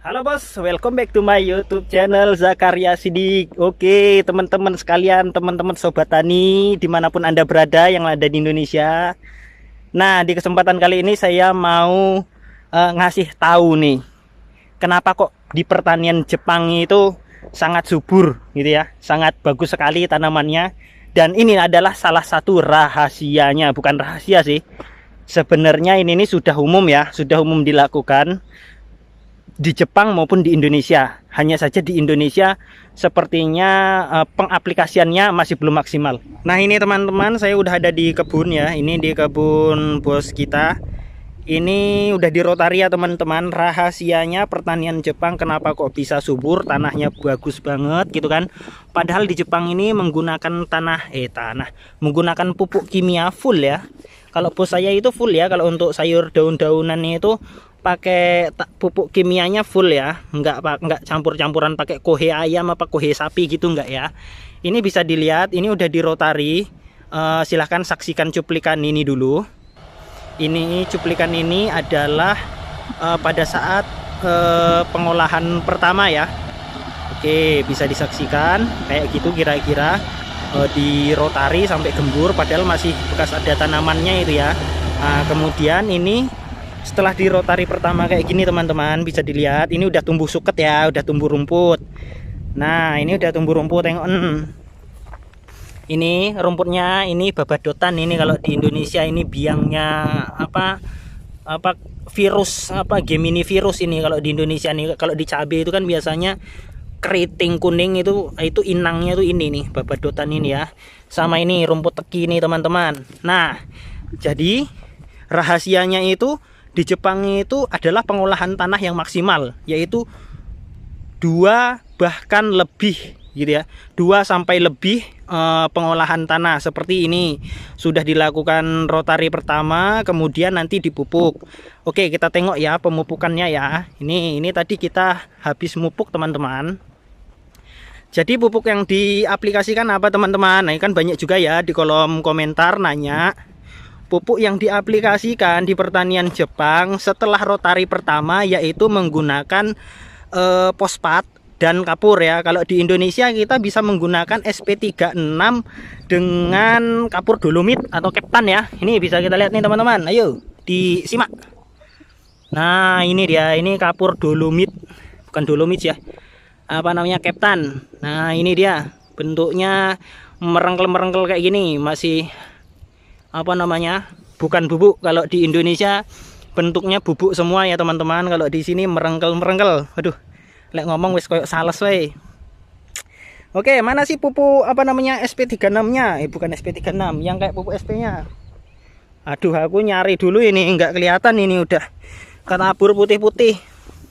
Halo bos, welcome back to my YouTube channel Zakaria Sidik. Oke teman-teman sekalian, teman-teman sobat tani dimanapun anda berada yang ada di Indonesia. Nah di kesempatan kali ini saya mau ngasih tahu nih, kenapa kok di pertanian Jepang itu sangat subur gitu ya, sangat bagus sekali tanamannya. Dan ini adalah salah satu rahasianya, bukan rahasia sih. Sebenarnya ini sudah umum ya, sudah umum dilakukan di Jepang maupun di Indonesia. Hanya saja di Indonesia sepertinya pengaplikasiannya masih belum maksimal. Nah ini teman-teman, saya udah ada di kebun ya. Ini di kebun bos kita. Ini udah di rotari ya teman-teman. Rahasianya pertanian Jepang kenapa kok bisa subur, tanahnya bagus banget gitu kan. Padahal di Jepang ini menggunakan menggunakan pupuk kimia full ya. Kalau bos saya itu full ya, kalau untuk sayur daun-daunannya itu pakai pupuk kimianya full ya, enggak campur-campuran pakai kohe ayam apa kohe sapi gitu enggak ya. Ini bisa dilihat, ini udah di rotari. Silahkan saksikan cuplikan ini dulu. Ini cuplikan ini adalah pada saat pengolahan pertama ya. Oke, bisa disaksikan kayak gitu kira-kira di rotari sampai gembur, padahal masih bekas ada tanamannya itu ya. Kemudian ini setelah di rotari pertama kayak gini teman-teman, bisa dilihat ini udah tumbuh suket ya, udah tumbuh rumput. Nah ini udah tumbuh rumput, tengok ini rumputnya, ini babadotan. Ini kalau di Indonesia ini biangnya apa virus Gemini virus. Ini kalau di Indonesia nih, kalau di cabai itu kan biasanya keriting kuning, itu inangnya tuh ini nih, babadotan ini ya. Sama ini rumput teki nih teman-teman. Nah jadi rahasianya itu di Jepang itu adalah pengolahan tanah yang maksimal, yaitu 2 bahkan lebih gitu ya, 2 sampai lebih pengolahan tanah seperti ini. Sudah dilakukan rotari pertama, kemudian nanti dipupuk. Oke, kita tengok ya pemupukannya ya. Ini tadi kita habis mupuk teman-teman. Jadi pupuk yang diaplikasikan apa teman-teman? Nah, ini kan banyak juga ya di kolom komentar nanya. Pupuk yang diaplikasikan di pertanian Jepang setelah rotari pertama yaitu menggunakan fosfat dan kapur ya. Kalau di Indonesia kita bisa menggunakan SP36 dengan kapur dolomit atau keptan ya. Ini bisa kita lihat nih teman-teman. Ayo disimak. Nah ini dia, ini kapur dolomit, bukan dolomit ya, apa namanya, keptan. Nah ini dia bentuknya merengkel-merengkel kayak gini, masih apa namanya, bukan bubuk. Kalau di Indonesia bentuknya bubuk semua ya teman-teman, kalau di sini merengkel-merengkel. Aduh, lek ngomong wis koyok sales we. Oke, mana sih pupuk apa namanya SP36 nya? Bukan SP36, yang kayak pupuk SP nya. Aduh, aku nyari dulu, ini enggak kelihatan, ini udah ketabur putih-putih.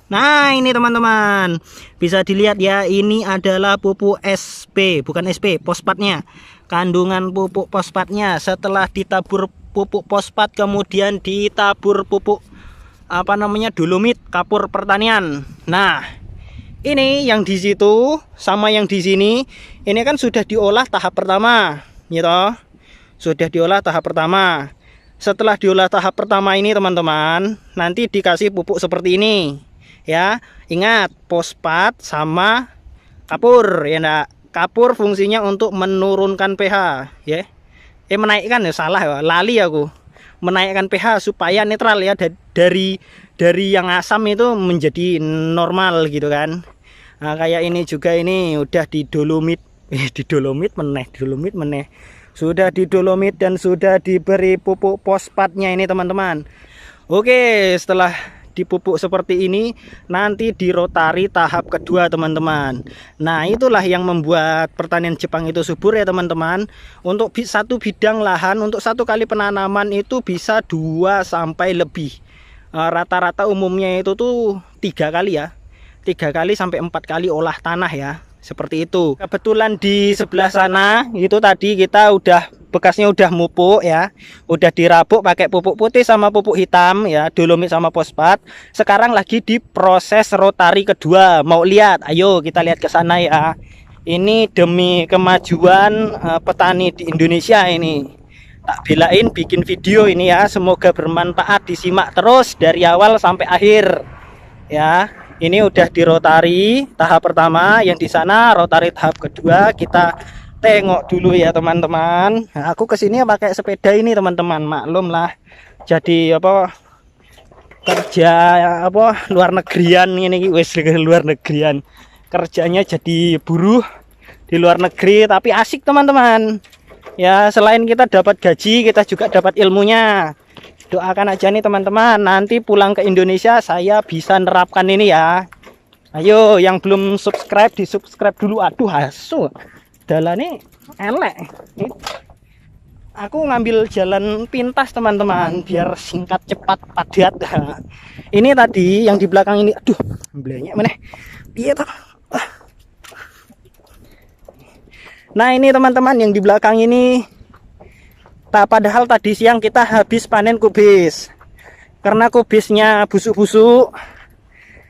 Nah ini teman-teman, bisa dilihat ya, ini adalah pupuk SP, bukan SP, fosfatnya. Kandungan pupuk fosfatnya setelah ditabur pupuk fosfat kemudian ditabur pupuk apa namanya dolomit, kapur pertanian. Nah ini yang di situ sama yang di sini, ini kan sudah diolah tahap pertama gitu, sudah diolah tahap pertama. Setelah diolah tahap pertama ini teman-teman, nanti dikasih pupuk seperti ini ya. Ingat, fosfat sama kapur ya enggak. Kapur fungsinya untuk menurunkan pH ya. Menaikkan ya, salah ya, lali aku. Menaikkan pH supaya netral ya, dari yang asam itu menjadi normal gitu kan. Nah, kayak ini juga, ini udah di dolomit, dolomit meneh. Sudah di dolomit dan sudah diberi pupuk fosfatnya ini teman-teman. Oke, setelah dipupuk seperti ini, nanti di rotari tahap kedua teman-teman. Nah itulah yang membuat pertanian Jepang itu subur ya teman-teman. Untuk satu bidang lahan, untuk satu kali penanaman itu bisa 2 sampai lebih. Rata-rata umumnya itu tuh 3 kali ya, 3 kali sampai 4 kali olah tanah ya, seperti itu. Kebetulan di sebelah sana itu tadi kita bekasnya udah mupuk ya, udah dirabuk pakai pupuk putih sama pupuk hitam ya, dolomit sama fosfat. Sekarang lagi di proses rotari kedua. Mau lihat? Ayo kita lihat ke sana ya. Ini demi kemajuan petani di Indonesia, ini tak belain bikin video ini ya. Semoga bermanfaat, disimak terus dari awal sampai akhir ya. Ini udah di rotari tahap pertama, yang di sana rotari tahap kedua. Kita tengok dulu ya teman-teman. Nah, aku kesini pakai sepeda ini teman-teman, maklum lah. Jadi apa, kerja apa luar negerian ini wes luar negerian. Kerjanya jadi buruh di luar negeri, tapi asik teman-teman. Ya selain kita dapat gaji, kita juga dapat ilmunya. Doakan aja nih teman-teman, nanti pulang ke Indonesia saya bisa nerapkan ini ya. Ayo yang belum subscribe, di subscribe dulu. Aduh asu, jalan elek. Aku ngambil jalan pintas teman-teman, biar singkat, cepat, padat. Ini tadi yang di belakang ini, aduh belenyek meneh. Piye toh? Nah ini teman-teman yang di belakang ini, padahal tadi siang kita habis panen kubis. Karena kubisnya busuk-busuk,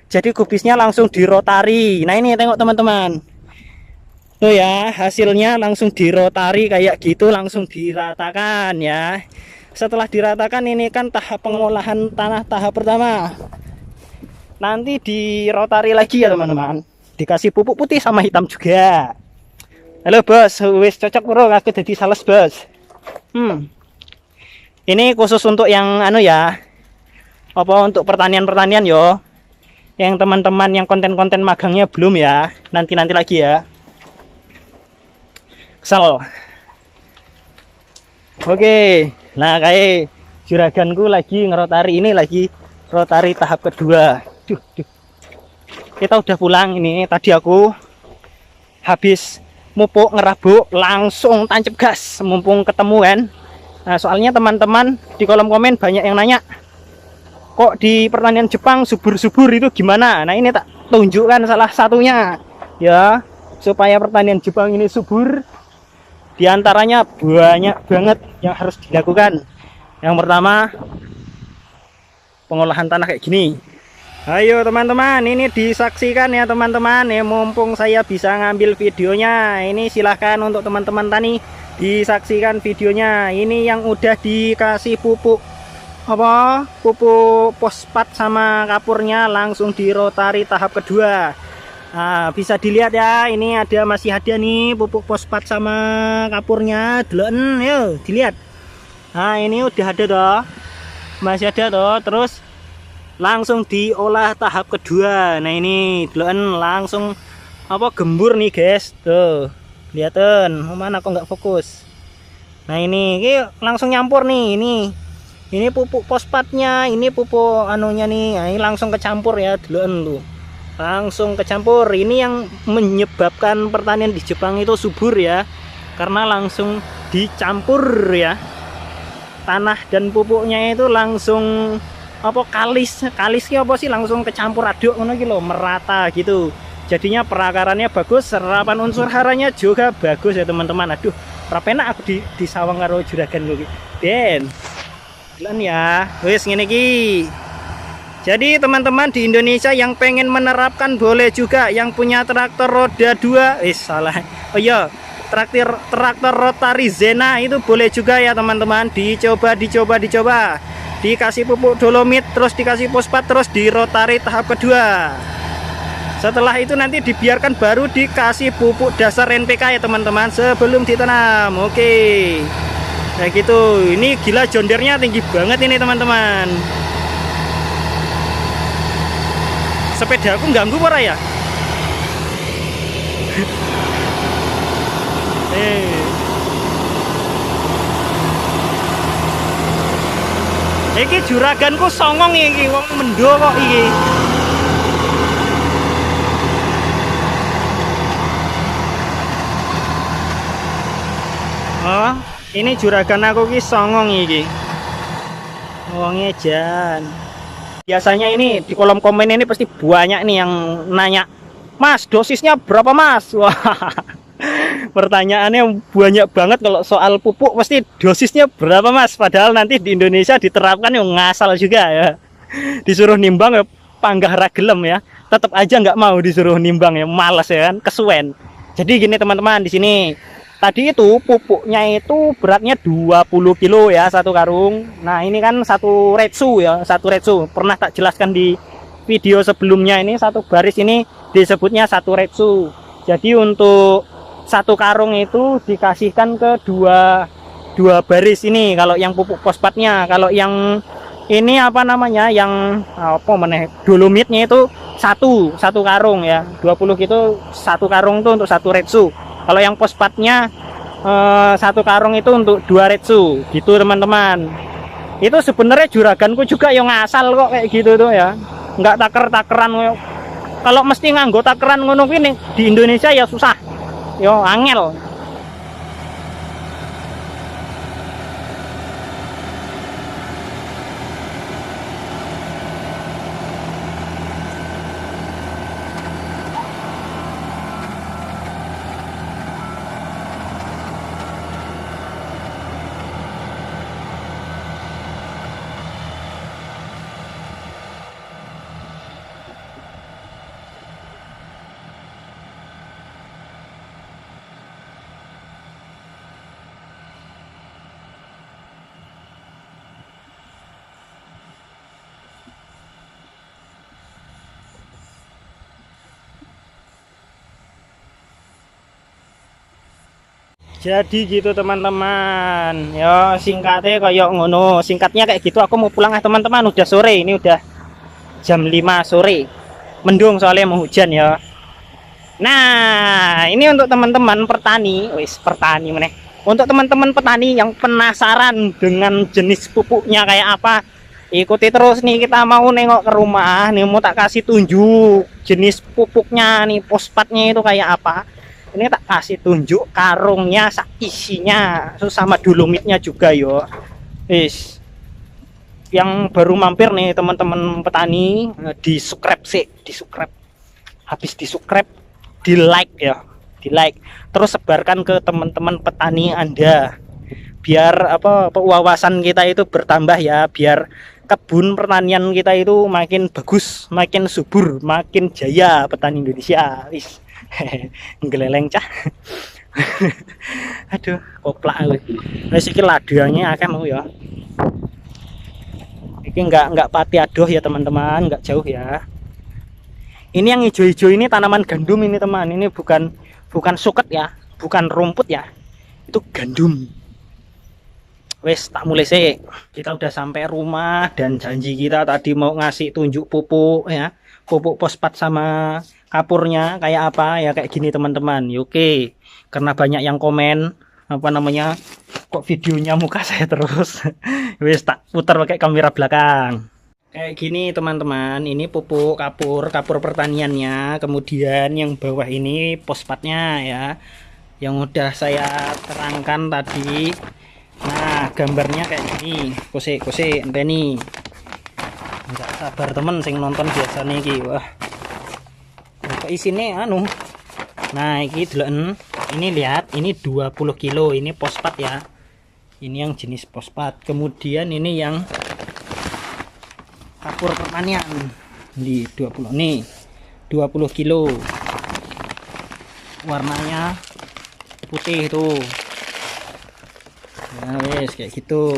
jadi kubisnya langsung dirotari. Nah ini tengok teman-teman. Tuh ya, hasilnya langsung dirotari kayak gitu, langsung diratakan ya. Setelah diratakan ini kan tahap pengolahan tanah tahap pertama. Nanti dirotari lagi ya teman-teman. Dikasih pupuk putih sama hitam juga. Halo bos, wis cocok bro, aku jadi sales bos. Ini khusus untuk yang anu ya, apa untuk pertanian yo. Yang teman-teman yang konten-konten magangnya belum ya, nanti lagi ya. Kesel. Oke, nah kayak juraganku lagi ngerotari, ini lagi rotari tahap kedua. Kita udah pulang ini, tadi aku habis mupuk ngerabuk langsung tancap gas mumpung ketemu kan. Nah soalnya teman-teman di kolom komen banyak yang nanya, kok di pertanian Jepang subur-subur itu gimana. Nah ini tak tunjukkan salah satunya ya, supaya pertanian Jepang ini subur. Diantaranya banyak banget yang harus dilakukan. Yang pertama, pengolahan tanah kayak gini. Ayo teman-teman, ini disaksikan ya teman-teman ya, mumpung saya bisa ngambil videonya. Ini silahkan untuk teman-teman tani disaksikan videonya. Ini yang udah dikasih pupuk apa, pupuk fosfat sama kapurnya, langsung dirotari tahap kedua. Nah, bisa dilihat ya, ini masih ada nih pupuk fosfat sama kapurnya. Deloken yuk dilihat. Nah ini udah ada toh, masih ada toh. Terus langsung diolah tahap kedua. Nah ini deloken langsung apa, gembur nih guys, tuh lihatin. Mana kok nggak fokus. Nah ini langsung nyampur nih, ini pupuk fosfatnya, ini pupuk anunya nih. Nah, ini langsung kecampur ya deloken tuh, langsung kecampur. Ini yang menyebabkan pertanian di Jepang itu subur ya, karena langsung dicampur ya, tanah dan pupuknya itu langsung apa, kalisnya apa sih, langsung kecampur aduk ngono iki lho, merata gitu. Jadinya perakarannya bagus, serapan unsur haranya juga bagus ya teman-teman. Aduh rapenak aku di sawang karo juragan gue den ya. Wis ngene iki. Jadi teman-teman di Indonesia yang pengen menerapkan boleh juga, yang punya traktor roda 2, salah. Oh iya, traktor rotari Zena itu boleh juga ya teman-teman, dicoba. Dikasih pupuk dolomit, terus dikasih fosfat, terus dirotari tahap kedua. Setelah itu nanti dibiarkan, baru dikasih pupuk dasar NPK ya teman-teman sebelum ditanam. Oke. Kayak gitu. Ini gila, jondernya tinggi banget ini teman-teman. Sepeda aku ganggu apa ya? Iki juraganku songong iki, wong mendo kok iki. Oh, ini juragan aku ki songong iki. Wonge jan. Biasanya ini di kolom komen ini pasti banyak nih yang nanya, "Mas, dosisnya berapa, Mas?" Wah. Pertanyaannya banyak banget kalau soal pupuk, pasti dosisnya berapa, Mas? Padahal nanti di Indonesia diterapkan yang ngasal juga ya. Disuruh nimbang ya panggah ragelem ya. Tetap aja nggak mau disuruh nimbang ya, malas ya kan, kesuwen. Jadi gini teman-teman, di sini tadi itu pupuknya itu beratnya 20 kilo ya satu karung. Nah ini kan satu retsu ya, satu retsu. Pernah tak jelaskan di video sebelumnya ini satu baris ini disebutnya satu retsu. Jadi untuk satu karung itu dikasihkan ke dua baris ini kalau yang pupuk fosfatnya. Kalau yang ini apa namanya, yang apa dolomitnya itu satu karung ya, 20 gitu satu karung itu untuk satu retsu. Kalau yang fosfatnya satu karung itu untuk 2 retsu gitu teman-teman. Itu sebenarnya juraganku juga yang ngasal kok kayak gitu tuh ya, nggak taker-takeran. Kalau mesti nganggo takeran ngono ini di Indonesia ya susah, yo angel. Jadi gitu teman-teman, ya singkatnya kayak ngono, singkatnya kayak gitu. Aku mau pulang teman-teman, udah sore, ini udah jam 5 sore, mendung soalnya mau hujan ya. Nah ini untuk teman-teman petani, petani meneh. Untuk teman-teman petani yang penasaran dengan jenis pupuknya kayak apa, ikuti terus nih, kita mau nengok ke rumah nih, mau tak kasih tunjuk jenis pupuknya nih, fosfatnya itu kayak apa. Ini tak kasih tunjuk karungnya, isinya sama dolomitnya juga yo. Yang baru mampir nih teman-teman petani, di subscribe sih, di subscribe. Habis di subscribe, di like ya, di like. Terus sebarkan ke teman-teman petani Anda, biar apa wawasan kita itu bertambah ya, biar kebun pertanian kita itu makin bagus, makin subur, makin jaya petani Indonesia. Ngeleleng cah. Aduh, koplak aku. Wis iki laduannya akeh mau ya. Iki enggak pati adoh ya teman-teman, enggak jauh ya. Ini yang hijau-hijau ini tanaman gandum ini teman. Ini bukan suket ya, bukan rumput ya. Itu gandum. Wes tak mulai sih. Kita udah sampai rumah dan janji kita tadi mau ngasih tunjuk pupuk ya. Pupuk fosfat sama kapurnya kayak apa ya, kayak gini teman-teman. Oke, karena banyak yang komen apa namanya, kok videonya muka saya terus. Wes tak putar pakai kamera belakang. Kayak gini teman-teman, ini pupuk kapur pertaniannya, kemudian yang bawah ini fosfatnya ya, yang udah saya terangkan tadi. Nah gambarnya kayak gini, kose enteni. Enggak sabar temen sing nonton biasa nih. Wah, isinya anu. Nah ini deloken, ini lihat, ini 20 kilo, ini fosfat ya, ini yang jenis fosfat. Kemudian ini yang kapur pertanian di 20 nih, 20 kilo, warnanya putih tuh. Nah wes kayak gitu.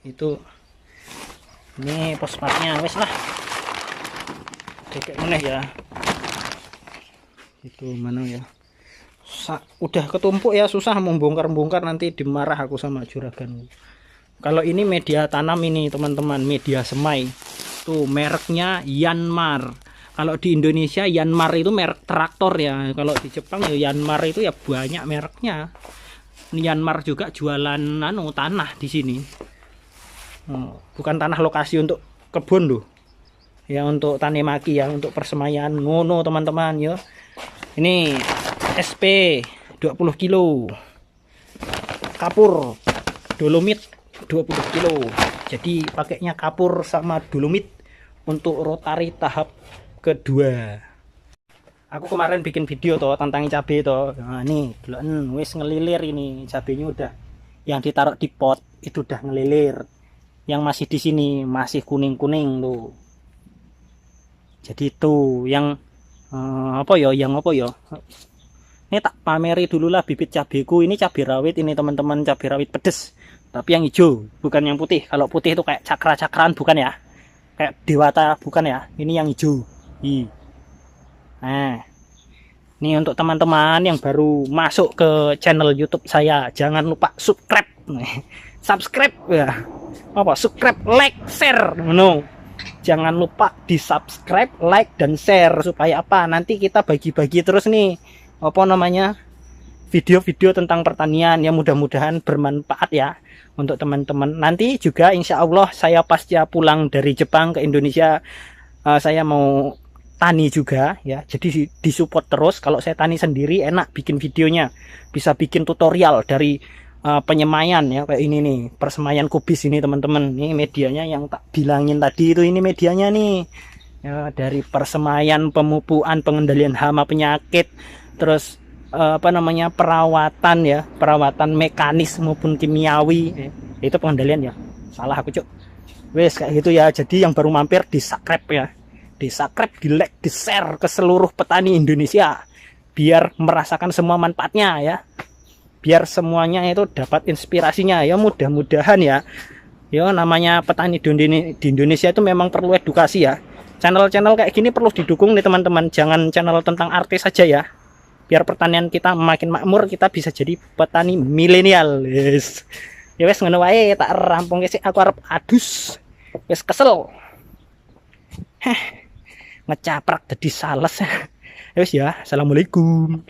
Itu ini fosfatnya wes lah. Kayak mana ya, itu mana ya, udah ketumpuk ya, susah membongkar nanti dimarah aku sama juragan. Kalau ini media tanam ini teman-teman, media semai tuh, mereknya Yanmar. Kalau di Indonesia Yanmar itu merek traktor ya, kalau di Jepang ya Yanmar itu ya banyak mereknya. Yanmar juga jualan tanah di sini. Bukan tanah lokasi untuk kebun loh ya, untuk tanemaki ya, untuk persemaian ngono teman-teman ya. Ini SP 20 kilo, kapur dolomit 20 kilo. Jadi pakainya kapur sama dolomit untuk rotari tahap kedua. Aku kemarin bikin video toh tentang cabai toh. Nah nih wis ngelilir, ini cabenya udah, yang ditaruh di pot itu udah ngelilir, yang masih di sini masih kuning-kuning tuh. Jadi itu yang apa ya, ini tak pameri dulu lah bibit cabeku. Ini cabai rawit ini teman-teman, cabai rawit pedes, tapi yang hijau bukan yang putih. Kalau putih itu kayak cakra-cakraan bukan ya. kayak dewata, bukan ya, ini yang hijau. Nah, ini untuk teman-teman yang baru masuk ke channel YouTube saya, jangan lupa subscribe. Subscribe ya. Apa? Subscribe, like, share. No. Jangan lupa di subscribe, like, dan share supaya apa? Nanti kita bagi-bagi terus nih, apa namanya, video-video tentang pertanian yang mudah-mudahan bermanfaat ya untuk teman-teman. Nanti juga insya Allah saya pasca pulang dari Jepang ke Indonesia, saya mau tani juga ya, jadi disupport terus. Kalau saya tani sendiri enak bikin videonya, bisa bikin tutorial dari penyemaian ya, kayak ini nih, persemaian kubis ini teman-teman. Ini medianya yang tak bilangin tadi itu, ini medianya nih ya, dari persemaian, pemupukan, pengendalian hama penyakit, terus apa namanya, perawatan ya, perawatan mekanis maupun kimiawi, itu pengendalian ya, salah aku cuk. Wes kayak gitu ya. Jadi yang baru mampir di subscribe ya, di subscribe, di like, di share ke seluruh petani Indonesia biar merasakan semua manfaatnya ya, biar semuanya itu dapat inspirasinya ya. Mudah-mudahan ya, namanya petani di Indonesia itu memang perlu edukasi ya. Channel-channel kayak gini perlu didukung nih teman-teman, jangan channel tentang artis saja ya, biar pertanian kita makin makmur, kita bisa jadi petani milenial. Yes. Ya wes ngono wae, tak rampung sih, aku arep adus, wes kesel ngecaprak jadi sales. Ya wes ya, assalamualaikum.